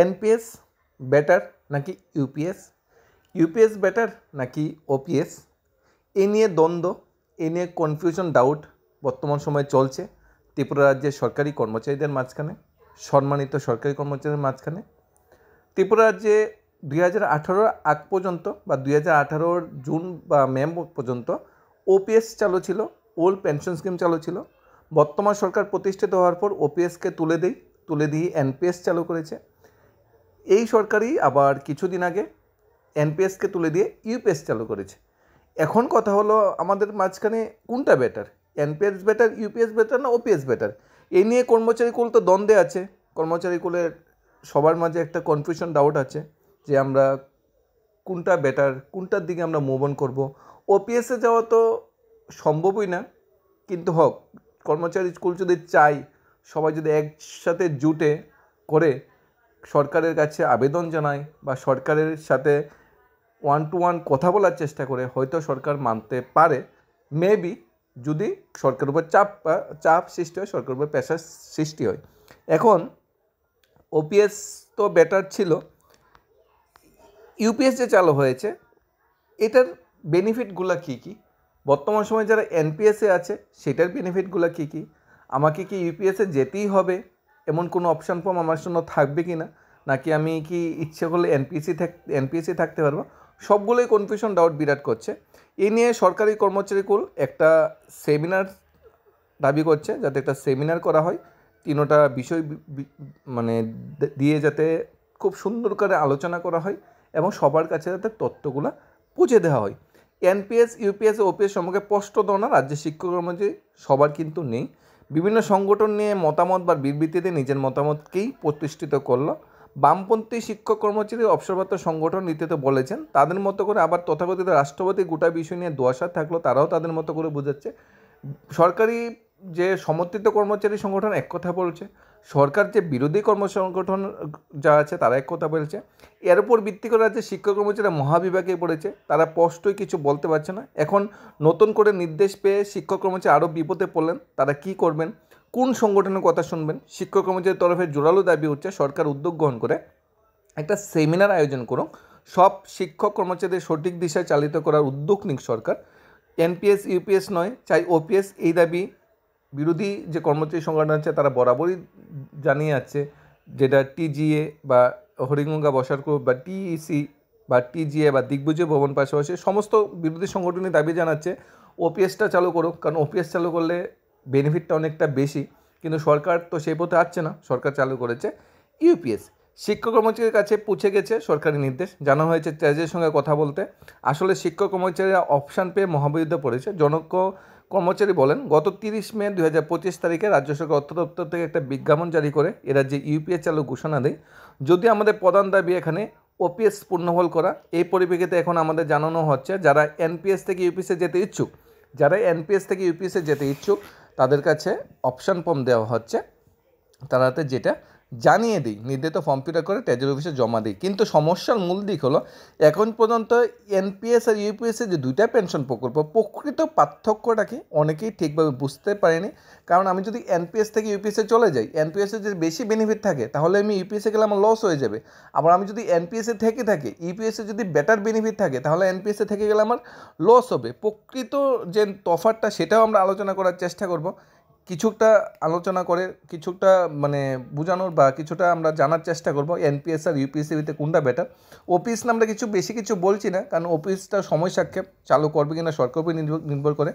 NPS better নাকি UPS, UPS better নাকি OPS, এ নিয়ে দ্বন্দ্ব, এ নিয়ে কনফিউশন, ডাউট বর্তমান সময়ে চলছে ত্রিপুরা রাজ্যের সরকারি কর্মচারীদের মাঝখানে, সম্মানিত সরকারি কর্মচারীদের মাঝখানে। ত্রিপুরা রাজ্যে 2018 আগ পর্যন্ত বা 2018 জুন বা মে পর্যন্ত ওপিএস চালু ছিল, ওল্ড পেনশন স্কিম চালু ছিল। বর্তমান সরকার প্রতিষ্ঠিত হওয়ার পর ওপিএসকে তুলে দিয়ে এনপিএস চালু করেছে। এই সরকারই আবার কিছুদিন আগে এনপিএসকে তুলে দিয়ে ইউপিএস চালু করেছে। এখন কথা হলো আমাদের মাঝখানে কোনটা better, NPS better, UPS better না ওপিএস বেটার? এই নিয়ে কর্মচারী কুল তো দ্বন্দ্বে আছে। কর্মচারী কুলের সবার মাঝে একটা কনফিউশন, ডাউট আছে যে আমরা কোনটা বেটার, কোনটার দিকে আমরা মুভ অন করবো। ওপিএসে যাওয়া তো সম্ভবই না, কিন্তু হোক, কর্মচারী স্কুল যদি চাই, সবাই যদি একসাথে জুটে করে সরকারের কাছে আবেদন জানায় বা সরকারের সাথে 1-to-1 কথা বলার চেষ্টা করে, হয়তো সরকার মানতে পারে। মেবি যদি সরকারের উপর চাপ সৃষ্টি হয়, সরকারের উপর প্রেশার সৃষ্টি হয়। এখন ওপিএস তো বেটার ছিল, ইউপিএস যে চালু হয়েছে এটার বেনিফিটগুলো কী কী, বর্তমান সময়ে যারা এনপিএসে আছে সেটার বেনিফিটগুলো কী কী, আমাকে কি ইউপিএসে যেতেই হবে এমন কোনো অপশান ফর্ম আমার জন্য থাকবে কি না, নাকি আমি কি ইচ্ছে করলে এনপিএসি থাকতে পারবো, সবগুলোই কনফিউশন, ডাউট বিরাট করছে। এই নিয়ে সরকারি কর্মচারীকুল একটা সেমিনার দাবি করছে, যাতে একটা সেমিনার করা হয়, তিনোটা বিষয় মানে দিয়ে যাতে খুব সুন্দর করে আলোচনা করা হয় এবং সবার কাছে যাতে তথ্যগুলো পৌঁছে দেওয়া হয়। এনপিএস, ইউপিএস, ওপিএস সম্পর্কে স্পষ্ট ধারণা রাজ্যের শিক্ষক কর্মচারী সবার কিন্তু নেই। বিভিন্ন সংগঠন নিয়ে মতামত বা বিবৃতিতে নিজের মতামতকেই প্রতিষ্ঠিত করলো। বামপন্থী শিক্ষক কর্মচারী অবসরপ্রাপ্ত সংগঠন নীতিতে বলেছেন তাদের মতো করে, আবার তথাকথিত রাষ্ট্রপতি গোটা বিষয় নিয়ে দোয়াশা থাকলো, তারাও তাদের মতো করে বোঝাচ্ছে। সরকারি যে সমর্থিত কর্মচারী সংগঠন এক কথা বলছে, সরকার যে বিরোধী সংগঠন যা আছে তারা এক কথা বলছে। এর উপর ভিত্তি করে যে শিক্ষক কর্মচারীরা মহাবিভাগে পড়েছে, তারা স্পষ্টই কিছু বলতে পারছে না। এখন নতুন করে নির্দেশ পেয়ে শিক্ষক কর্মচারী আরও বিপদে পড়লেন, তারা কি করবেন, কোন সংগঠনের কথা শুনবেন? শিক্ষক কর্মচারীর তরফে জোরালো দাবি হচ্ছে সরকার উদ্যোগ গ্রহণ করে একটা সেমিনার আয়োজন করুন, সব শিক্ষক কর্মচারীদের সঠিক দিশায় চালিত করার উদ্যোগ নিক সরকার। এনপিএস, ইউপিএস নয়, চাই ওপিএস, এই দাবি বিরোধী যে কর্মচারী সংগঠন আছে তারা বরাবরই জানিয়ে যাচ্ছে, যেটা টিজিএ বা হরিগঙ্গা বসার গ্রুপ বা টিইসি বা টিজিএ বা দিগ্বিজয় ভবন, পাশাপাশি সমস্ত বিরোধী সংগঠনই দাবি জানাচ্ছে ওপিএসটা চালু করুক, কারণ ওপিএস চালু করলে বেনিফিটটা অনেকটা বেশি। কিন্তু সরকার তো সেই পথে আসছে না, সরকার চালু করেছে ইউপিএস। শিক্ষক কর্মচারীর কাছে পৌঁছে গেছে সরকারি নির্দেশ, জানানো হয়েছে ট্রেজের সঙ্গে কথা বলতে। আসলে শিক্ষক কর্মচারীরা অপশান পেয়ে মহাবিরুদ্ধে পড়েছে। জনক কর্মচারী বলেন, গত 30 মে 2025 তারিখে রাজ্য সরকার অর্থ দপ্তর থেকে একটা বিজ্ঞাপন জারি করে এরা যে ইউপিএস চালু ঘোষণা দেয়। যদি আমাদের প্রধান দাবি এখানে ওপিএস পূর্ণবল করা, এই পরিপ্রেক্ষিতে এখন আমাদের জানানো হচ্ছে যারা এনপিএস থেকে ইউপিএসে যেতে ইচ্ছুক, তাদের কাছে অপশান ফর্ম দেওয়া হচ্ছে, তারা যেটা জানিয়ে দিই, নির্ধারিত ফর্ম ফিল করে ট্রেজারি অফিসে জমা দিই। কিন্তু সমস্যার মূল দিক হলো এখন পর্যন্ত এনপিএস আর ইউপিএসের যে দুইটা পেনশন প্রকল্প, প্রকৃত পার্থক্যটা কি অনেকেই ঠিকভাবে বুঝতে পারেনি। কারণ আমি যদি এনপিএস থেকে ইউপিএসে চলে যাই, এনপিএসের যে বেশি বেনিফিট থাকে, তাহলে আমি ইউপিএসে গেলে আমার লস হয়ে যাবে। আবার আমি যদি এনপিএসে থেকে থাকি, ইউপিএসে যদি বেটার বেনিফিট থাকে, তাহলে এনপিএসে থেকে গেলে আমার লস হবে। প্রকৃত যে তফাৎটা সেটাও আমরা আলোচনা করার চেষ্টা করব, কিছুটা আলোচনা করে কিছুটা মানে বোঝানোর বা কিছুটা আমরা জানার চেষ্টা করব এনপিএস আর ইউপিএসের ভিতরে কোনটা বেটার। ওপিএস না আমরা বেশি কিছু বলছি না, কারণ ওপিএসটা সময় সাপেক্ষ, চালু করবে কিনা সরকার উপর নির্ভর করে।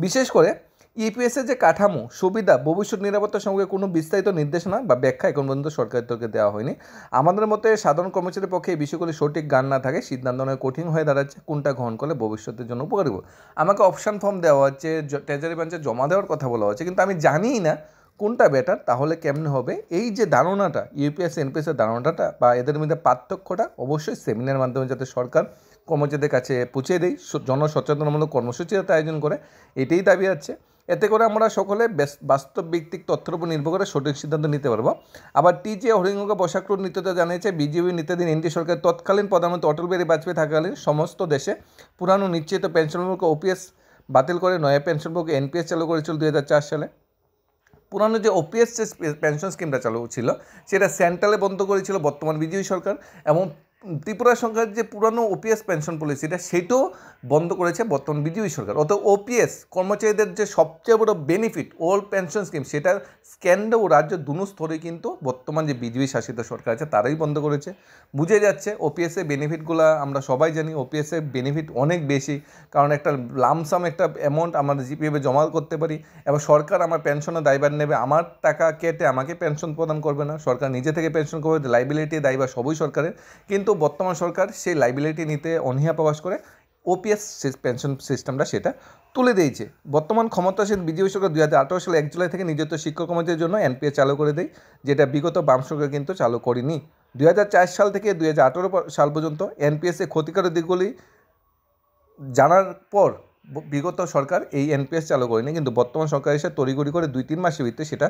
বিশেষ করে ইপিএসের যে কাঠামো, সুবিধা, ভবিষ্যৎ নিরাপত্তা সঙ্গে কোনো বিস্তারিত নির্দেশনা বা ব্যাখ্যা এখন পর্যন্ত সরকারের তরফে দেওয়া হয়নি। আমাদের মতে সাধারণ কর্মচারীর পক্ষে এই বিষয়গুলি সঠিক জ্ঞান না থাকে, সিদ্ধান্ত নেওয়া কঠিন হয়ে দাঁড়াচ্ছে কোনটা গ্রহণ করলে ভবিষ্যতের জন্য উপকারী হবে। আমাকে অপশান ফর্ম দেওয়া হচ্ছে, ট্রেজারি ব্রাঞ্চে জমা দেওয়ার কথা বলা হচ্ছে, কিন্তু আমি জানিই না কোনটা বেটার, তাহলে কেমনে হবে? এই যে ধারণাটা, ইউপিএস এনপিএসের ধারণাটা বা এদের মধ্যে পার্থক্যটা অবশ্যই সেমিনারের মাধ্যমে যাতে সরকার কর্মচারীদের কাছে পৌঁছে দেয়, জনসচেতনমূলক কর্মসূচি যাতে আয়োজন করে, এটাই দাবি আছে। এতে করে আমরা সকলে বাস্তব ভিত্তিক তথ্যের উপর নির্ভর করে সঠিক সিদ্ধান্ত নিতে পারবো। আবার টিজিএ হরিগঙ্গা বসাক্রুর নীতিতে জানিয়েছে, বিজেপি নেতাদিন এনডি সরকারের তৎকালীন প্রধানমন্ত্রী অটল বিহারী বাজপেয়ী থাকাকালীন সমস্ত দেশে পুরানো নিশ্চিত পেনশনভোগ ওপিএস বাতিল করে নয়া পেনশনভোগ এনপিএস চালু করেছিল 2004 সালে। পুরানো যে ওপিএস পেনশন স্কিমটা চালু ছিল সেটা সেন্ট্রালে বন্ধ করেছিল বর্তমান বিজেপি সরকার, এবং ত্রিপুরা সরকার যে পুরানো ওপিএস পেনশন পলিসিটা সেটাও বন্ধ করেছে বর্তমান বিজেপি সরকার। অর্থাৎ ওপিএস কর্মচারীদের যে সবচেয়ে বড় বেনিফিট ওল্ড পেনশন স্কিম, সেটার কেন্দ্র ও রাজ্য দুনো স্তরে কিন্তু বর্তমান যে বিজেপি শাসিত সরকার আছে তারাই বন্ধ করেছে। বুঝে যাচ্ছে ওপিএসের বেনিফিটগুলো আমরা সবাই জানি, ওপিএসের বেনিফিট অনেক বেশি, কারণ একটা লামসাম একটা অ্যামাউন্ট আমরা জিপিএফে জমা করতে পারি এবং সরকার আমার পেনশনের দায়ভার নেবে, আমার টাকা কেটে আমাকে পেনশন প্রদান করবে না, সরকার নিজে থেকে পেনশন করবে, লাইবিলিটি দায়ভার সবই সরকারের। কিন্তু বর্তমান সরকার সেই লাইবিলিটি নিতে অনীহা প্রকাশ করে ওপিএস পেনশন সিস্টেমটা সেটা তুলে দিয়েছে। বর্তমান ক্ষমতাসীন বিজেপি সরকার 2018 সালে 1 জুলাই থেকে নিযুক্ত শিক্ষক কর্মচারীদের জন্য এনপিএস চালু করে দেয়, যেটা বিগত বাম সরকার কিন্তু চালু করেনি। 2004 সাল থেকে 2018 সাল পর্যন্ত এনপিএসে ক্ষতিকারক দিকগুলি জানার পর বিগত সরকার এই এনপিএস চালু করেনি, কিন্তু বর্তমান সরকার এসে তড়িঘড়ি করে 2-3 মাসের ভিতরে সেটা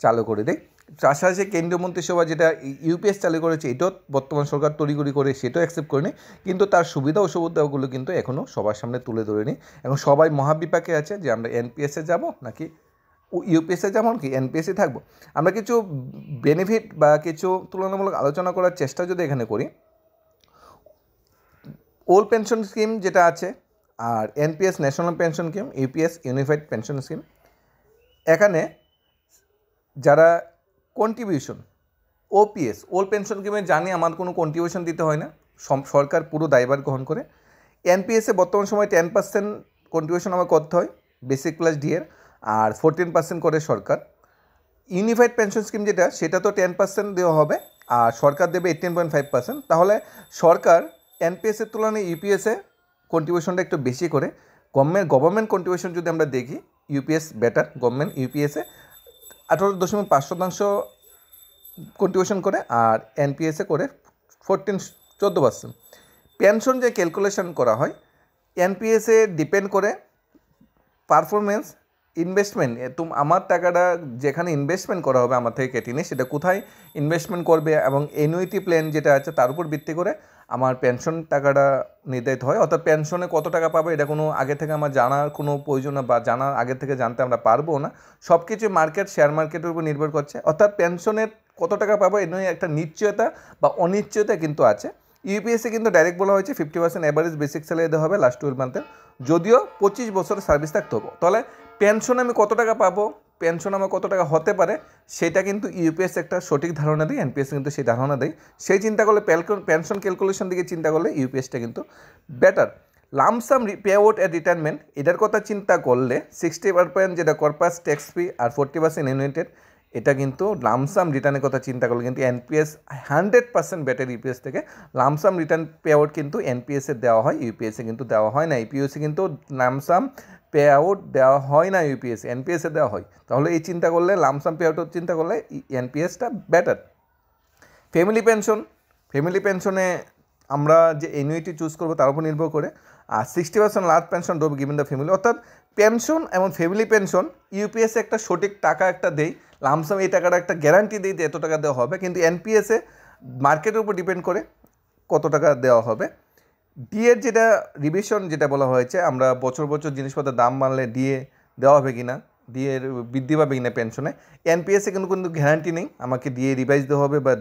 চালু করে দেয়। পাশাপাশি কেন্দ্রীয় মন্ত্রিসভা যেটা ইউপিএস চালু করেছে, এটাও বর্তমান সরকার তড়িঘড়ি করে সেটাও অ্যাকসেপ্ট করেনি, কিন্তু তার সুবিধা অসুবিধাগুলো কিন্তু এখনও সবার সামনে তুলে ধরেনি। এবং সবাই মহাবিপাকে আছে যে আমরা এনপিএসে যাব নাকি ইউপিএসে যাব নাকি এনপিএসে থাকবো। আমরা কিছু বেনিফিট বা কিছু তুলনামূলক আলোচনা করার চেষ্টা যদি এখানে করি, ওল্ড পেনশন স্কিম যেটা আছে আর NPS national pension scheme, UPS unified pension scheme, এখানে যারা কন্ট্রিবিউশন ওপিএস ওল্ড পেনশন স্কিমে জানি আমার কোনো কন্ট্রিবিউশন দিতে হয় না, সরকার পুরো দায়ভার গ্রহণ করে। এনপিএসে বর্তমান সময় 10% কন্ট্রিবিউশন আমার করতে হয় বেসিক প্লাস ডিএর, আর 14% করে সরকার। ইউনিফাইড পেনশন স্কিম যেটা, সেটা তো 10% দেওয়া হবে আর সরকার দেবে 18.5%। তাহলে সরকার এনপিএসের তুলনায় ইউপিএসে কন্ট্রিবিউশনটা একটু বেশি করে। গভর্নমেন্ট কন্ট্রিবিউশন যদি আমরা দেখি, ইউপিএস বেটার, গভর্নমেন্ট ইউপিএসে 18.5% কন্ট্রিবিউশন করে আর এনপিএসে করে 14% পেনশন যে ক্যালকুলেশন করা হয় এনপিএসে ডিপেন্ড করে পারফরমেন্স, ইনভেস্টমেন্ট। আমার টাকাটা যেখানে ইনভেস্টমেন্ট করা হবে আমার থেকে কেটে নিয়ে সেটা কোথায় ইনভেস্টমেন্ট করবে, এবং অ্যানুইটি প্ল্যান যেটা আছে তার উপর ভিত্তি করে আমার পেনশন টাকাটা নির্ধারিত হয়। অর্থাৎ পেনশনে কত টাকা পাবো এটা কোনো আগে থেকে আমার জানার কোনো প্রয়োজন বা জানার আগে থেকে জানতে আমরা পারবো না, সব কিছু মার্কেট, শেয়ার মার্কেটের উপর নির্ভর করছে। অর্থাৎ পেনশনের কত টাকা পাবো এ নিয়ে একটা নিশ্চয়তা বা অনিশ্চয়তা কিন্তু আছে। ইউপিএসসি কিন্তু ডাইরেক্ট বলা হয়েছে 50% অ্যাভারেজ বেসিক স্যালারি দেওয়া হবে লাস্ট 12 মান্থে, যদিও 25 বছরের সার্ভিস থাকতে হবে। তাহলে পেনশন আমি কত টাকা পাবো, পেনশন আমার কত টাকা হতে পারে, সেটা কিন্তু ইউপিএস একটা সঠিক ধারণা দেয়, এনপিএস কিন্তু সেই ধারণা দেয়। সেই চিন্তা করলে পেনশন ক্যালকুলেশন দিকে চিন্তা করলে ইউপিএসটা কিন্তু better. Lump sum pay out at retirement, এটার কথা চিন্তা করলে 60% যেটা কর্পাস ট্যাক্স ফ্রি আর 40% ইউনিটেড, এটা কিন্তু লামসাম রিটার্নের কথা চিন্তা করলে কিন্তু এনপিএস 100% বেটার ইউপিএস থেকে। লামসাম রিটার্ন পে আউট কিন্তু এনপিএসে দেওয়া হয়, ইউপিএসে কিন্তু দেওয়া হয় না। ইউপিএসে কিন্তু লামসাম পে আউট দেওয়া হয় না, ইউপিএসে এনপিএসে দেওয়া হয়। তাহলে এই চিন্তা করলে লামসাম পে আউট চিন্তা করলে এনপিএসটা বেটার। ফ্যামিলি পেনশনে আমরা যে অ্যানুইটি চুজ করবো তার উপর নির্ভর করে, আর 60% large pension dope given the family. অর্থাৎ পেনশন এবং ফ্যামিলি পেনশন ইউপিএসে একটা সঠিক টাকা একটা দেয়, লামসাম এই টাকাটা একটা গ্যারান্টি দেয় যে এত টাকা দেওয়া হবে, কিন্তু এনপিএসে মার্কেটের উপর ডিপেন্ড করে কত টাকা দেওয়া হবে। ডিএর যেটা রিভিশন যেটা বলা হয়েছে, আমরা বছর বছর জিনিসপত্রের দাম বাড়লে ডিএ দেওয়া হবে কিনা, ডিএর বৃদ্ধি পাবে কিনা পেনশনে। এনপিএসে কিন্তু গ্যারান্টি নেই আমাকে ডিএ রিভাইজ দেওয়া হবে বা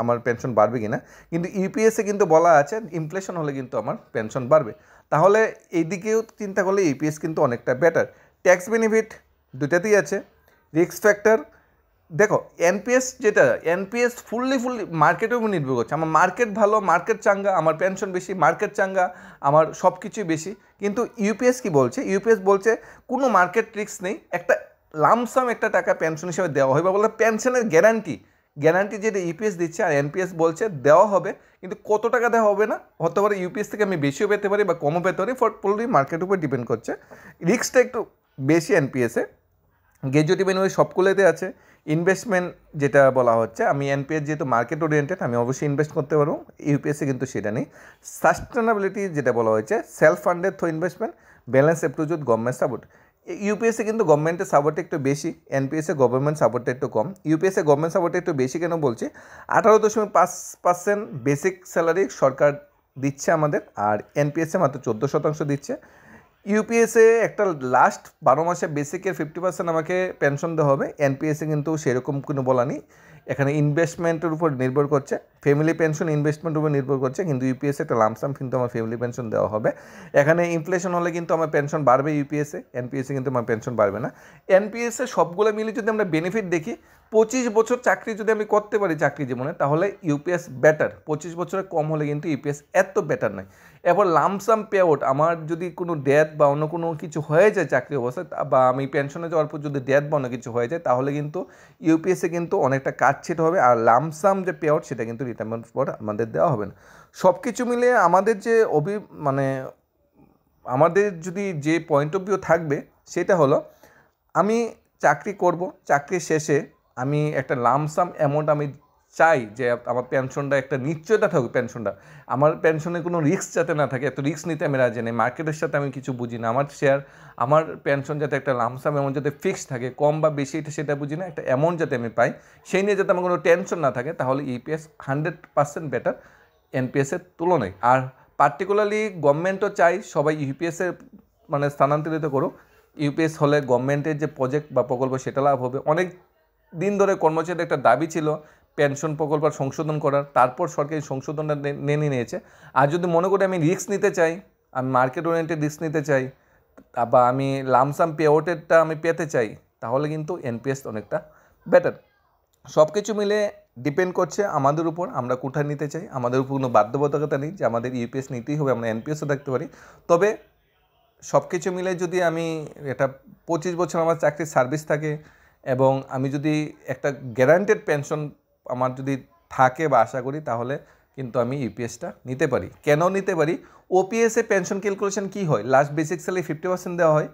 আমার পেনশন বাড়বে কিনা, কিন্তু ইউপিএসে কিন্তু বলা আছে ইনফ্লেশন হলে কিন্তু আমার পেনশন বাড়বে। তাহলে এই দিকেও চিন্তা করলে ইউপিএস কিন্তু অনেকটা বেটার। ট্যাক্স বেনিফিট দুটাতেই আছে। রিস্ক ফ্যাক্টর দেখো, এনপিএস যেটা, এনপিএস ফুললি মার্কেটের উপর নির্ভর করছে। আমার মার্কেট ভালো, মার্কেট চাঙ্গা, আমার পেনশন বেশি, মার্কেট চাঙ্গা, আমার সব কিছুই বেশি। কিন্তু ইউপিএস কি বলছে, ইউপিএস বলছে কোনো মার্কেট রিস্ক নেই, একটা লামসাম একটা টাকা পেনশন হিসেবে দেওয়া হয়, বা বলে পেনশনের গ্যারান্টি যেটা ইউপিএস দিচ্ছে, আর এনপিএস বলছে দেওয়া হবে, কিন্তু কত টাকা দেওয়া হবে না, হতে পারে ইউপিএস থেকে আমি বেশিও পেতে পারি বা কমও পেতে পারি, ফুললি মার্কেটের উপর ডিপেন্ড করছে। রিস্কটা একটু বেশি এনপিএসে। গ্র্যাজুইটি বেনিফিট সবগুলোতে আছে। ইনভেস্টমেন্ট যেটা বলা হচ্ছে, আমি এনপিএস যেহেতু মার্কেট ওরিয়েন্টেড আমি অবশ্যই ইনভেস্ট করতে পারবো, ইউপিএসে কিন্তু সেটা নেই। সাস্টেনেবিলিটি যেটা বলা হয়েছে, self funded through investment, balance approach government support. ইউপিএসে কিন্তু গভর্নমেন্টের সাপোর্টটা একটু বেশি, এনপিএসে গভর্নমেন্ট সাপোর্টটা একটু কম। ইউপিএসে গভর্নমেন্ট সাপোর্টটা একটু বেশি কেন বলছি, 18.5% বেসিক স্যালারি সরকার দিচ্ছে আমাদের, আর এনপিএসে মাত্র 14% দিচ্ছে। ইউপিএসে একটা লাস্ট 12 মাসে বেসিকের 50% আমাকে পেনশন দেওয়া হবে। এনপিএসে কিন্তু সেরকম কোনো বলা নেই, এখানে ইনভেস্টমেন্টের উপর নির্ভর করছে, ফ্যামিলি পেনশন ইনভেস্টমেন্টের উপর নির্ভর করছে, কিন্তু ইউপিএসে একটা লামসাম কিন্তু আমার ফ্যামিলি পেনশন দেওয়া হবে। এখানে ইনফ্লেশন হলে কিন্তু আমার পেনশন বাড়বে ইউপিএসে, এনপিএসে কিন্তু আমার পেনশন বাড়বে না। এনপিএসে সবগুলো মিলে যদি আমরা বেনিফিট দেখি, 25 বছর চাকরি যদি আমি করতে পারি চাকরি জীবনে, তাহলে ইউপিএস বেটার। 25 বছরের কম হলে কিন্তু ইউপিএস এত বেটার নয়। এরপর লামসাম পে আউট, আমার যদি কোনো ডেথ বা অন্য কোনো কিছু হয়ে যায় চাকরি অবস্থায়, বা আমি পেনশনে যাওয়ার পর যদি ডেথ বা অন্য কিছু হয়ে যায়, তাহলে কিন্তু ইউপিএসে কিন্তু অনেকটা কাটছিট হবে, আর লামসাম যে পে আউট সেটা কিন্তু রিটায়ারমেন্ট পর আমাদের দেওয়া হবে না। সব কিছু মিলে আমাদের যে মানে আমাদের যদি যে পয়েন্ট অফ ভিউ থাকবে সেটা হলো, আমি চাকরি করব, চাকরির শেষে আমি একটা লামসাম অ্যামাউন্ট আমি চাই যে আমার পেনশনটা একটা নিশ্চয়তা থাকুক, পেনশনটা আমার পেনশনে কোনো রিস্ক যাতে না থাকে, এত রিস্ক নিতে আমি রাজি নেই, মার্কেটের সাথে আমি কিছু বুঝি না, আমার শেয়ার আমার পেনশন যাতে একটা লামসাম অ্যামাউন্ট যাতে ফিক্সড থাকে, কম বা বেশি এটা সেটা বুঝি না, একটা অ্যামাউন্ট যাতে আমি পাই, সেই নিয়ে যাতে আমার কোনো টেনশন না থাকে, তাহলে ইপিএস 100% বেটার এনপিএসের তুলনায়। আর পার্টিকুলারলি গভর্নমেন্টও চাই সবাই ইউপিএসের মানে স্থানান্তরিত করুক। ইউপিএস হলে গভর্নমেন্টের যে প্রজেক্ট বা প্রকল্প সেটা লাভ হবে। অনেক দিন ধরে কর্মচারীদের একটা দাবি ছিল পেনশন প্রকল্প সংশোধন করার, তারপর সরকারি সংশোধনটা মেনে নিয়েছে। আর যদি মনে করি আমি রিস্ক নিতে চাই, আমি মার্কেট ওরিয়েন্টেড রিস্ক নিতে চাই, বা আমি লামসাম পে আউটেরটা আমি পেতে চাই, তাহলে কিন্তু এনপিএস অনেকটা বেটার। সব কিছু মিলে ডিপেন্ড করছে আমাদের উপর, আমরা কোথায় নিতে চাই। আমাদের উপর কোনো বাধ্যবাধকতা নেই যে আমাদের ইউপিএস নিতেই হবে, আমরা এনপিএসও থাকতে পারি। তবে সব কিছু মিলে যদি আমি এটা 25 বছর আমার চাকরির সার্ভিস থাকে, এবং আমি যদি একটা গ্যারান্টেড পেনশন আমার যদি থাকে বা আশা করি, তাহলে কিন্তু আমি ইউপিএসটা নিতে পারি। কেন নিতে পারি? ওপিএসে পেনশন ক্যালকুলেশন কী হয়, লাস্ট বেসিক স্যালারি 50% দেওয়া হয়,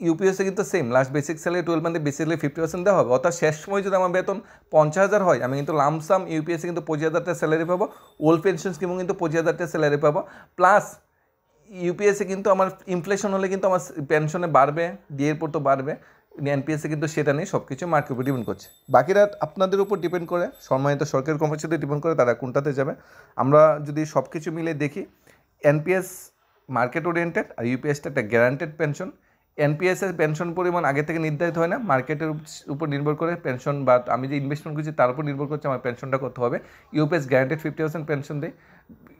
ইউপিএসে কিন্তু সেম, লাস্ট বেসিক স্যালারি 12 মান্থে বেসিক্যালি 50% দেওয়া হবে। অর্থাৎ শেষ সময় যদি আমার বেতন 50,000 হয়, আমি কিন্তু লামসাম ইউপিএসে কিন্তু 25,000 টাকা স্যালারি পাবো, ওল্ড পেনশন স্কিমও কিন্তু 25,000 টাকা স্যালারি পাবো, প্লাস ইউপিএসে কিন্তু আমার ইনফ্লেশন হলে কিন্তু আমার পেনশনে বাড়বে, ডিএর পর তো বাড়বে। এনপিএসে কিন্তু সেটা নেই, সব কিছু মার্কেটের উপর ডিপেন্ড করছে। বাকিরা আপনাদের উপর ডিপেন্ড করে, সম্মানিত সরকারি কর্মচারীদের ডিপেন্ড করে তারা কোনটাতে যাবে। আমরা যদি সব কিছু মিলে দেখি, এনপিএস মার্কেট ওরিয়েন্টেড আর ইউপিএসটা একটা গ্যারান্টেড পেনশন। এনপিএসের পেনশন পরিমাণ আগে থেকে নির্ধারিত হয় না, মার্কেটের উপর নির্ভর করে পেনশন, বা আমি যে ইনভেস্টমেন্ট করছি তার উপর নির্ভর করছে আমার পেনশনটা কত হবে। ইউপিএস গ্যারান্টেড 50% পেনশন দেয়।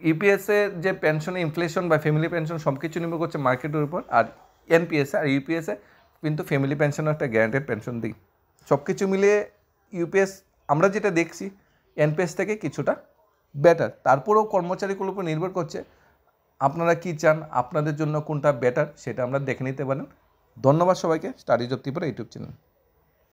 ইউপিএসের যে পেনশনে ইনফ্লেশন বা ফ্যামিলি পেনশন সব কিছু নির্ভর করছে মার্কেটের উপর। আর এনপিএসে আর ইউপিএসে কিন্তু ফ্যামিলি পেনশনও একটা গ্যারান্টেড পেনশন দিই। সব কিছু মিলিয়ে ইউপিএস আমরা যেটা দেখছি এনপিএস থেকে কিছুটা বেটার। তারপরেও কর্মচারীগুলোর উপর নির্ভর করছে আপনারা কি চান, আপনাদের জন্য কোনটা বেটার সেটা আমরা দেখে নিতে পারেন। ধন্যবাদ সবাইকে। Studies of Tripura YouTube channel.